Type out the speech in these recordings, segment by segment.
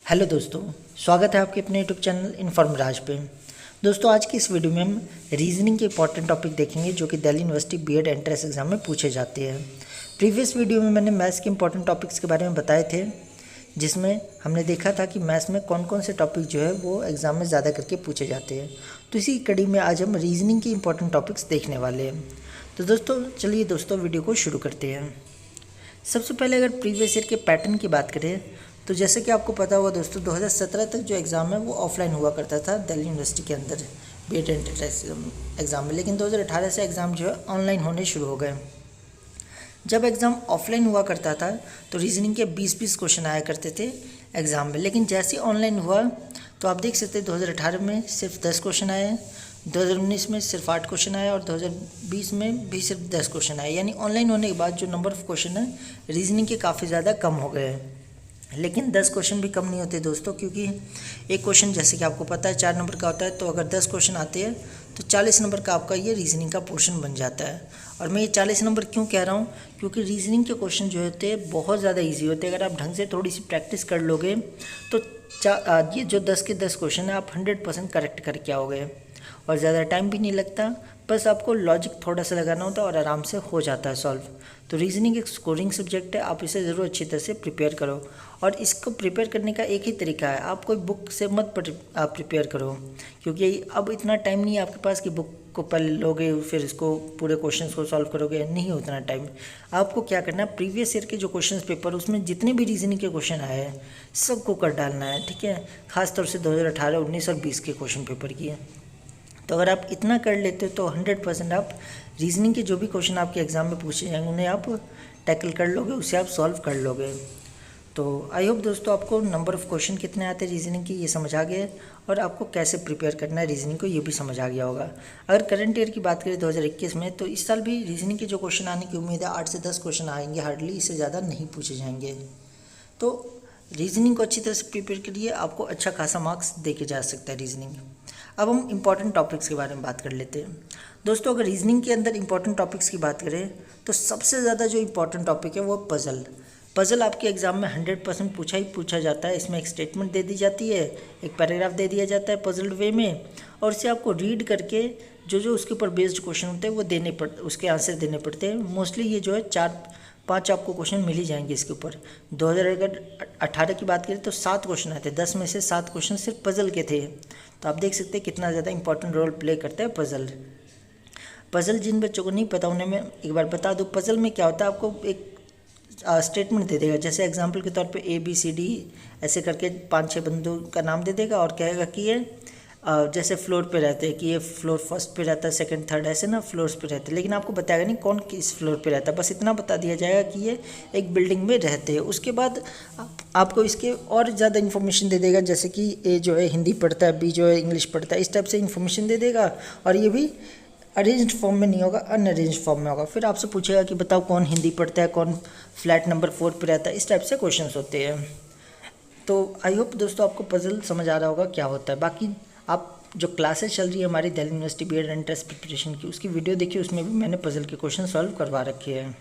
Hello दोस्तों, स्वागत है आपके अपने यूट्यूब चैनल इन्फॉर्म राज पे। दोस्तों, आज की इस वीडियो में हम रीजनिंग के इंपॉर्टेंट टॉपिक देखेंगे जो कि Delhi University BEd entrance exam में पूछे जाते हैं। प्रीवियस वीडियो में मैंने मैथ्स के इंपॉर्टेंट टॉपिक्स के बारे में बताए थे, जिसमें हमने देखा था कि मैथ्स में कौन कौन से टॉपिक जो है वो एग्ज़ाम में ज़्यादा करके पूछे जाते हैं। तो इसी कड़ी में आज हम रीजनिंग के इंपॉर्टेंट टॉपिक्स देखने वाले हैं। तो दोस्तों चलिए वीडियो को शुरू करते हैं। सबसे पहले अगर प्रीवियस ईयर के पैटर्न की बात करें तो जैसे कि आपको पता होगा दोस्तों, 2017 तक जो एग्ज़ाम है वो ऑफलाइन हुआ करता था दिल्ली यूनिवर्सिटी के अंदर बीएड एंट्रेंस एग्ज़ाम में, लेकिन 2018 से एग्ज़ाम जो है ऑनलाइन होने शुरू हो गए। जब एग्ज़ाम ऑफलाइन हुआ करता था तो रीजनिंग के 20-20 क्वेश्चन आया करते थे एग्ज़ाम में, लेकिन जैसे ही ऑनलाइन हुआ तो आप देख सकते हैं 2018 में सिर्फ 10 क्वेश्चन आए, 2019 में सिर्फ 8 क्वेश्चन आए और 2020 में भी सिर्फ 10 क्वेश्चन आए। यानी ऑनलाइन होने के बाद जो नंबर ऑफ़ क्वेश्चन है रीजनिंग के काफ़ी ज़्यादा कम हो गए हैं। लेकिन 10 क्वेश्चन भी कम नहीं होते दोस्तों, क्योंकि एक क्वेश्चन जैसे कि आपको पता है 4 नंबर का होता है, तो अगर 10 क्वेश्चन आते हैं तो 40 नंबर का आपका ये रीजनिंग का पोर्शन बन जाता है। और मैं ये 40 नंबर क्यों कह रहा हूँ, क्योंकि रीजनिंग के क्वेश्चन जो होते हैं बहुत ज़्यादा ईजी होते हैं। अगर आप ढंग से थोड़ी सी प्रैक्टिस कर लोगे तो ये जो 10 के 10 क्वेश्चन है आप 100% करेक्ट करके आओगे और ज़्यादा टाइम भी नहीं लगता। बस आपको लॉजिक थोड़ा सा लगाना होता है और आराम से हो जाता है सॉल्व। तो रीजनिंग एक स्कोरिंग सब्जेक्ट है, आप इसे ज़रूर अच्छी तरह से प्रिपेयर करो। और इसको प्रिपेयर करने का एक ही तरीका है, आप कोई बुक से मत प्रिपेयर करो, क्योंकि अब इतना टाइम नहीं है आपके पास कि बुक को पहले लोगे फिर इसको पूरे क्वेश्चंस को सॉल्व करोगे, नहीं उतना टाइम। आपको क्या करना है, प्रीवियस ईयर के जो क्वेश्चंस पेपर उसमें जितने भी रीजनिंग के क्वेश्चन आए हैं सबको कर डालना है, ठीक है। खासतौर से 2018, 19 और 20 के क्वेश्चन पेपर की है। तो अगर आप इतना कर लेते हो तो 100% आप रीजनिंग के जो भी क्वेश्चन आपके एग्ज़ाम में पूछे जाएंगे उन्हें आप टैकल कर लोगे, उसे आप सॉल्व कर लोगे। तो आई होप दोस्तों आपको नंबर ऑफ़ क्वेश्चन कितने आते हैं रीजनिंग की ये समझ आ गया है, और आपको कैसे प्रिपेयर करना है रीजनिंग को ये भी समझ आ गया होगा। अगर करंट ईयर की बात करें 2021 में, तो इस साल भी रीजनिंग के जो क्वेश्चन आने की उम्मीद है 8 से 10 क्वेश्चन आएंगे, हार्डली, इससे ज़्यादा नहीं पूछे जाएंगे। तो रीजनिंग को अच्छी तरह से प्रिपेयर करिए, आपको अच्छा खासा मार्क्स दे के जा सकता है रीजनिंग। अब हम इंपॉर्टेंट टॉपिक्स के बारे में बात कर लेते हैं। दोस्तों, अगर रीजनिंग के अंदर इंपॉर्टेंट टॉपिक्स की बात करें तो सबसे ज़्यादा जो इंपॉर्टेंट टॉपिक है वो पज़ल। पज़ल आपके एग्ज़ाम में 100% पूछा जाता है। इसमें एक स्टेटमेंट दे दी जाती है, एक पैराग्राफ दे दिया जाता है पज़ल्ड वे में, और इसे आपको रीड करके जो उसके ऊपर बेस्ड क्वेश्चन होते हैं वो उसके आंसर देने पड़ते हैं। मोस्टली ये जो है 4-5 आपको क्वेश्चन मिल ही जाएंगे इसके ऊपर। 2018 की बात करें तो 7 क्वेश्चन आए थे, 10 में से 7 क्वेश्चन सिर्फ पज़ल के थे। तो आप देख सकते हैं कितना ज़्यादा इंपॉर्टेंट रोल प्ले करता है पज़ल। जिन बच्चों को नहीं पता उन्हें मैं एक बार बता दूं, पज़ल में क्या होता है, आपको एक स्टेटमेंट दे देगा, जैसे एग्जांपल के तौर पे ABCD ऐसे करके 5-6 बंदों का नाम दे देगा और कहेगा कि ये जैसे फ्लोर पे रहते हैं, कि ये फ्लोर फर्स्ट पे रहता है, सेकंड थर्ड ऐसे ना फ्लोर्स पे रहते हैं, लेकिन आपको बताएगा नहीं कौन किस फ्लोर पे रहता है, बस इतना बता दिया जाएगा कि ये एक बिल्डिंग में रहते हैं। उसके बाद आपको इसके और ज़्यादा इन्फॉर्मेशन दे देगा, जैसे कि A जो है हिंदी पढ़ता है, B जो है इंग्लिश पढ़ता है, इस टाइप से इन्फॉर्मेशन दे देगा। और ये भी अरेंज्ड फॉर्म में नहीं होगा, अनअरेंज्ड फॉर्म में होगा। फिर आपसे पूछेगा कि बताओ कौन हिंदी पढ़ता है, कौन फ्लैट नंबर 4 पे रहता है, इस टाइप से क्वेश्चंस होते हैं। तो आई होप दोस्तों आपको पज़ल समझ आ रहा होगा क्या होता है। बाकी आप जो क्लासेस चल रही है हमारी Delhi University BEd entrance preparation की, उसकी वीडियो देखिए, उसमें भी मैंने पज़ल के क्वेश्चन सॉल्व करवा रखे हैं।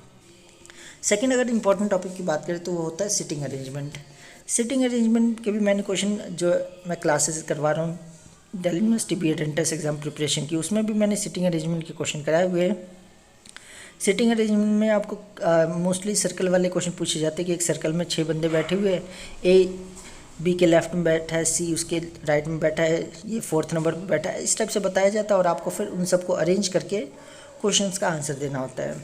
सेकंड, अगर इंपॉर्टेंट टॉपिक की बात करें तो वो होता है सिटिंग अरेंजमेंट। सिटिंग अरेंजमेंट के भी मैंने क्वेश्चन जो मैं क्लासेस करवा रहा हूँ Delhi University BEd entrance exam preparation की, उसमें भी मैंने सिटिंग अरेंजमेंट के क्वेश्चन कराए हुए हैं। सिटिंग अरेंजमेंट में आपको मोस्टली सर्कल वाले क्वेश्चन पूछे जाते हैं कि एक सर्कल में 6 बंदे बैठे हुए हैं, B के लेफ्ट में बैठा है, C उसके राइट में बैठा है, ये 4th नंबर पर बैठा है, इस टाइप से बताया जाता है और आपको फिर उन सबको अरेंज करके क्वेश्चंस का आंसर देना होता है।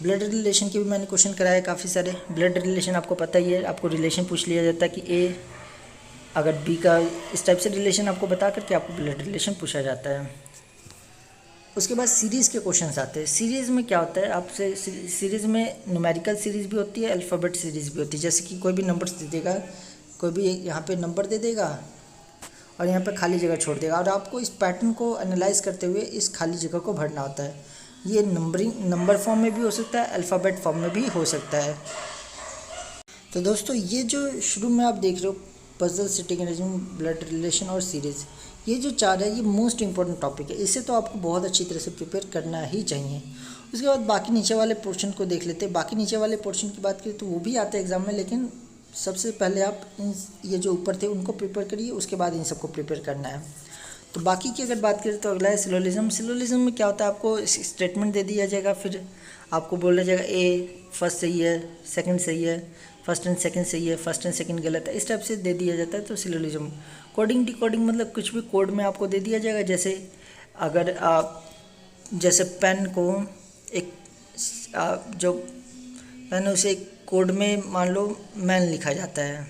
ब्लड रिलेशन के भी मैंने क्वेश्चन कराए काफ़ी सारे। ब्लड रिलेशन आपको पता ही है, आपको रिलेशन पूछ लिया जाता है कि A अगर B का इस टाइप से रिलेशन आपको बता करके आपको ब्लड रिलेशन पूछा जाता है। उसके बाद सीरीज़ के क्वेश्चंस आते हैं। सीरीज़ में क्या होता है, आपसे सीरीज़ में न्यूमेरिकल सीरीज़ भी होती है, अल्फ़ाबेट सीरीज़ भी होती है। जैसे कि कोई भी नंबर्स दे देगा, कोई भी यहाँ पे नंबर दे देगा और यहाँ पे खाली जगह छोड़ देगा, और आपको इस पैटर्न को एनालाइज करते हुए इस खाली जगह को भरना होता है। ये नंबर फॉर्म में भी हो सकता है, अल्फ़ाबेट फॉर्म में भी हो सकता है। तो दोस्तों, ये जो शुरू में आप देख रहे हो puzzle, sitting arrangement, blood relation और सीरीज़, ये जो 4 है ये मोस्ट इंपॉर्टेंट टॉपिक है। इसे तो आपको बहुत अच्छी तरह से प्रिपेयर करना ही चाहिए। उसके बाद बाकी नीचे वाले पोर्शन को देख लेते हैं। बाकी नीचे वाले पोर्शन की बात करें तो वो भी आते हैं एग्ज़ाम में, लेकिन सबसे पहले आप ये जो ऊपर थे उनको प्रिपेयर करिए, उसके बाद इन सबको प्रिपेयर करना है। तो बाकी की अगर बात करें तो अगला है सिलोजिज्म। सिलोजिज्म में क्या होता है, आपको स्टेटमेंट दे दिया जाएगा, फिर आपको बोला जाएगा ए फर्स्ट सही है, सेकंड सही है, फर्स्ट एंड सेकंड सही है, फर्स्ट एंड सेकंड गलत है, इस टाइप से दे दिया जाता है। तो सिलोजिज्म। कोडिंग डिकोडिंग मतलब कुछ भी कोड में आपको दे दिया जाएगा, जैसे अगर आप जैसे पेन को एक जो पेन उसे एक कोड में मान लो मैन लिखा जाता है,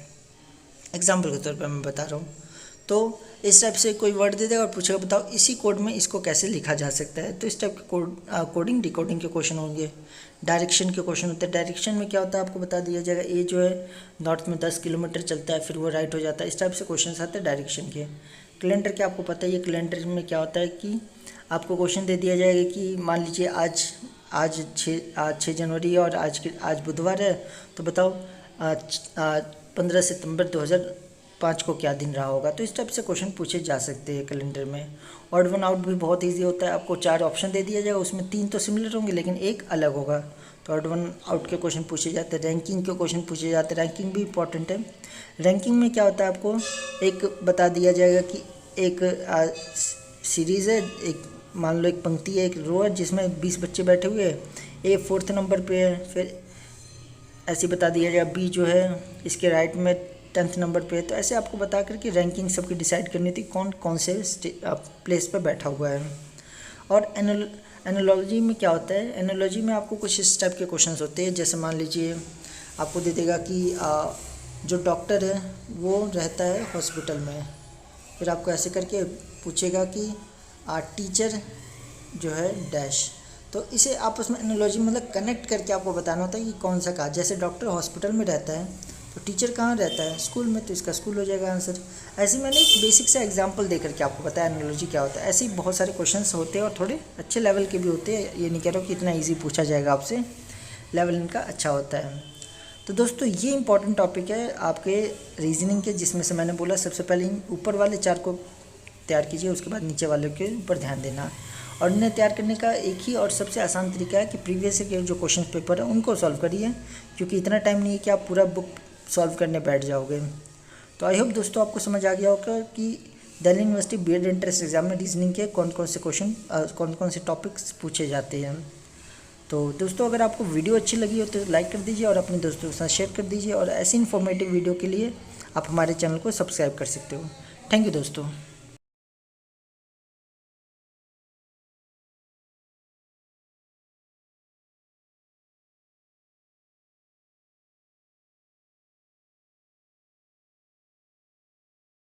एग्जाम्पल के तौर पर मैं बता रहा हूँ। तो इस टाइप से कोई वर्ड दे देगा और पूछेगा बताओ इसी कोड में इसको कैसे लिखा जा सकता है। तो इस टाइप के कोडिंग डिकोडिंग के क्वेश्चन होंगे। डायरेक्शन के क्वेश्चन होते हैं। डायरेक्शन में क्या होता है आपको बता दिया जाएगा, ए जो है नॉर्थ में 10 किलोमीटर चलता है, फिर वो राइट हो जाता है। इस टाइप से क्वेश्चन आते हैं डायरेक्शन के। कैलेंडर के आपको पता ही है, कैलेंडर में क्या होता है कि आपको क्वेश्चन दे दिया जाएगा कि मान लीजिए आज 6 जनवरी और आज बुधवार है, तो बताओ 15 सितंबर 2005 को क्या दिन रहा होगा। तो इस टाइप से क्वेश्चन पूछे जा सकते हैं कैलेंडर में। ऑड वन आउट भी बहुत इजी होता है। आपको 4 ऑप्शन दे दिया जाएगा, उसमें 3 तो सिमिलर होंगे लेकिन एक अलग होगा। तो ऑड वन आउट के क्वेश्चन पूछे जाते हैं। रैंकिंग के क्वेश्चन पूछे जाते हैं। रैंकिंग भी इंपॉर्टेंट है। रैंकिंग में क्या होता है, आपको एक बता दिया जाएगा कि एक सीरीज़ है, एक मान लो एक पंक्ति है, एक रो है जिसमें 20 बच्चे बैठे हुए हैं, ए 4th नंबर पे है, फिर ऐसे बता दिया जाएगा बी जो है इसके राइट में 10th नंबर पे है। तो ऐसे आपको बता करके रैंकिंग सबकी डिसाइड करनी थी कौन कौन से प्लेस पर बैठा हुआ है। और एनालॉजी में क्या होता है, एनालॉजी में आपको कुछ इस टाइप के क्वेश्चंस होते हैं। जैसे मान लीजिए आपको दे देगा कि जो डॉक्टर है वो रहता है हॉस्पिटल में, फिर आपको ऐसे करके पूछेगा कि टीचर जो है डैश। तो इसे आपस में एनालॉजी मतलब कनेक्ट करके आपको बताना होता है कि कौन सा कहा। जैसे डॉक्टर हॉस्पिटल में रहता है तो टीचर कहाँ रहता है, स्कूल में, तो इसका स्कूल हो जाएगा आंसर। ऐसे मैंने एक बेसिक सा एग्जांपल देकर के आपको बताया एनालॉजी क्या होता है। ऐसे ही बहुत सारे क्वेश्चंस होते हैं और थोड़े अच्छे लेवल के भी होते हैं। ये नहीं कह रहा हूँ कि इतना ईजी पूछा जाएगा आपसे, लेवल इनका अच्छा होता है। तो दोस्तों ये इंपॉर्टेंट टॉपिक है आपके रीजनिंग के, जिसमें से मैंने बोला सबसे पहले ऊपर वाले 4 को तैयार कीजिए, उसके बाद नीचे वाले के ऊपर ध्यान देना। और इन्हें तैयार करने का एक ही और सबसे आसान तरीका है कि प्रीवियस के जो क्वेश्चन पेपर है उनको सॉल्व करिए, क्योंकि इतना टाइम नहीं है कि आप पूरा बुक सॉल्व करने बैठ जाओगे। तो आई होप दोस्तों आपको समझ आ गया होगा कि Delhi University BEd entrance exam में रीजनिंग के कौन कौन से क्वेश्चन कौन कौन से टॉपिक्स पूछे जाते हैं। तो दोस्तों अगर आपको वीडियो अच्छी लगी हो तो लाइक कर दीजिए और अपने दोस्तों के साथ शेयर कर दीजिए। और ऐसी इन्फॉर्मेटिव वीडियो के लिए आप हमारे चैनल को सब्सक्राइब कर सकते हो। थैंक यू दोस्तों।